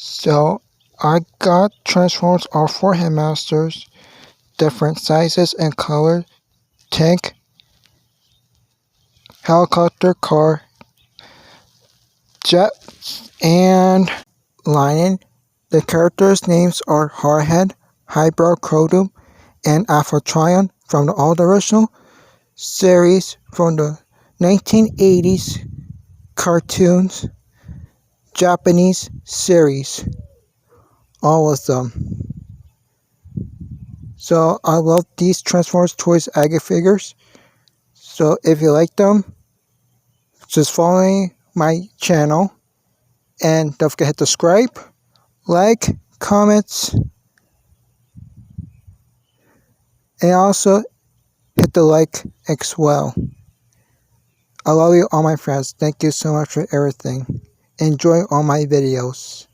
So I got Transformers all 4 headmasters, different sizes and colors, tank, helicopter, car, jet, and lion. The characters' names are Hardhead, Highbrow Crotum, and Afrotrion from the old original series from the 1980s cartoons Japanese series. All of them. So I love these Transformers Toys Agate figures. So if you like them, just follow my channel and don't forget to subscribe, like, comments, and also hit the like as well. I love you all my friends. Thank you so much for everything. Enjoy all my videos.